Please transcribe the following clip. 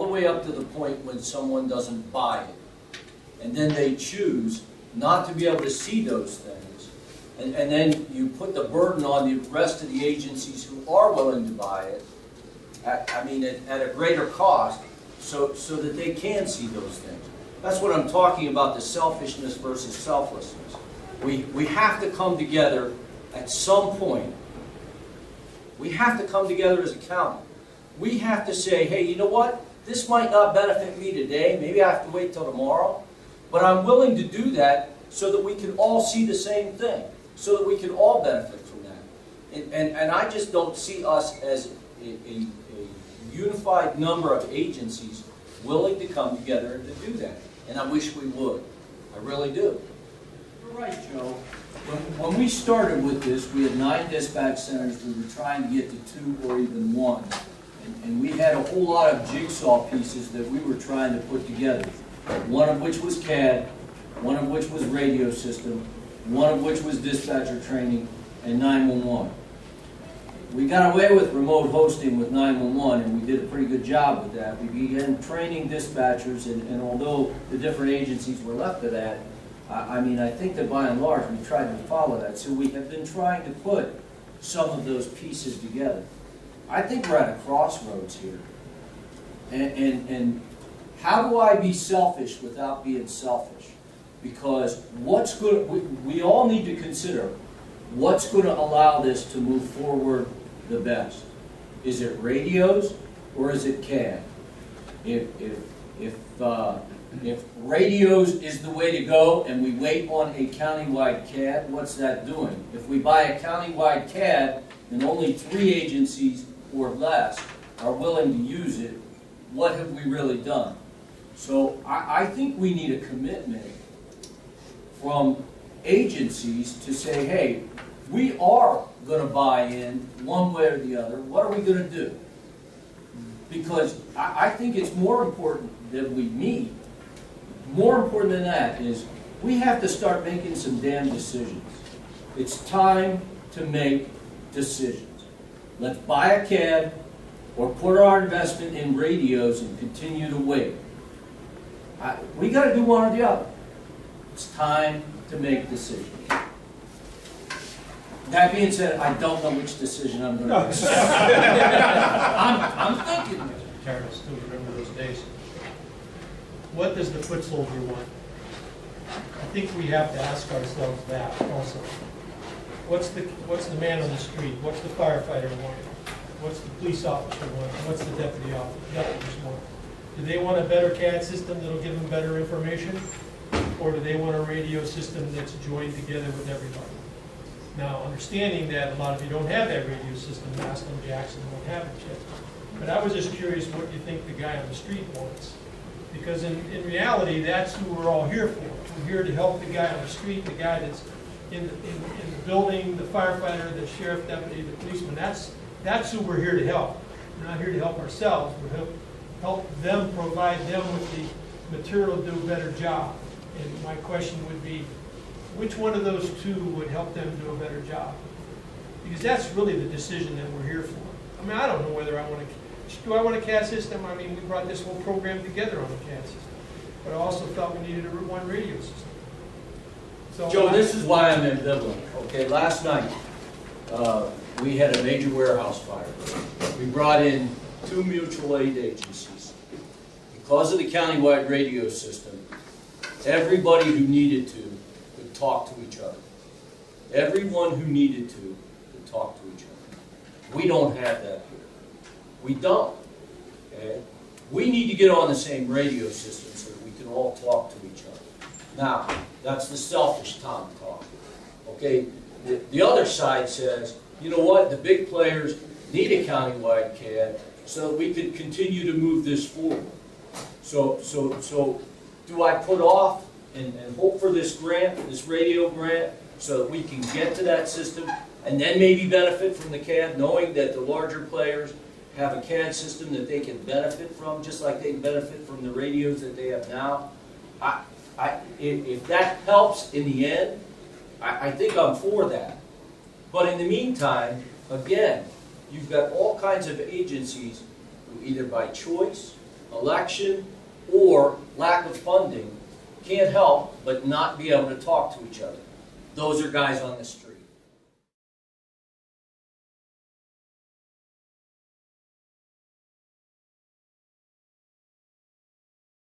the way up to the point when someone doesn't buy it. And then they choose not to be able to see those things. And then you put the burden on the rest of the agencies who are willing to buy it, at a greater cost, so that they can see those things. That's what I'm talking about, the selfishness versus selflessness. We have to come together at some point. We have to come together as a county. We have to say, hey, you know what? This might not benefit me today. Maybe I have to wait till tomorrow. But I'm willing to do that so that we can all see the same thing, so that we can all benefit from that. And I just don't see us as a unified number of agencies willing to come together and to do that. And I wish we would. I really do. You're right, Joe. When we started with this, we had 9 dispatch centers. We were trying to get to 2 or even 1. And we had a whole lot of jigsaw pieces that we were trying to put together. One of which was CAD, one of which was radio system, one of which was dispatcher training, and 911. We got away with remote hosting with 911, and we did a pretty good job with that. We began training dispatchers, and although the different agencies were left to that, I think that by and large we tried to follow that. So we have been trying to put some of those pieces together. I think we're at a crossroads here. And how do I be selfish without being selfish? Because we all need to consider what's going to allow this to move forward the best. Is it radios or is it CAD? If radios is the way to go and we wait on a countywide CAD, what's that doing? If we buy a countywide CAD and only 3 agencies or less are willing to use it, what have we really done? So I think we need a commitment from agencies to say, hey, we are going to buy in one way or the other. What are we going to do? Because I think it's more important that we meet. More important than that is we have to start making some damn decisions. It's time to make decisions. Let's buy a CAD or put our investment in radios and continue to wait. We got to do one or the other. It's time to make decisions. That being said, I don't know which decision I'm going to make. I'm thinking. Retired, I still remember those days. What does the foot soldier want? I think we have to ask ourselves that also. What's the man on the street? What's the firefighter want? What's the police officer want? What's the deputies want? Do they want a better CAD system that'll give them better information? Or do they want a radio system that's joined together with everybody? Now, understanding that a lot of you don't have that radio system, Massillon, Jackson don't have it yet. But I was just curious what you think the guy on the street wants. Because in reality, that's who we're all here for. We're here to help the guy on the street, the guy that's in the building, the firefighter, the sheriff deputy, the policeman. That's who we're here to help. We're not here to help ourselves. We're here to help them, provide them with the material to do a better job. And my question would be, which one of those two would help them do a better job? Because that's really the decision that we're here for. I mean, I don't know whether I want a CAD system? I mean, we brought this whole program together on a CAD system. But I also felt we needed one radio system. So Joe, this is why I'm ambivalent. Okay, last night we had a major warehouse fire. We brought in 2 mutual aid agencies. Because of the countywide radio system, everybody who needed to could talk to each other. Everyone who needed to could talk to each other. We don't have that here. We don't. Okay? We need to get on the same radio system so that we can all talk to each other. Now, that's the selfish Tom talk. Okay? The other side says, you know what? The big players need a countywide CAD so that we can continue to move this forward. So do I put off and hope for this grant, this radio grant, so that we can get to that system and then maybe benefit from the CAD, knowing that the larger players have a CAD system that they can benefit from, just like they can benefit from the radios that they have now? If that helps in the end, I think I'm for that. But in the meantime, again, you've got all kinds of agencies who either by choice election or lack of funding, can't help but not be able to talk to each other. Those are guys on the street.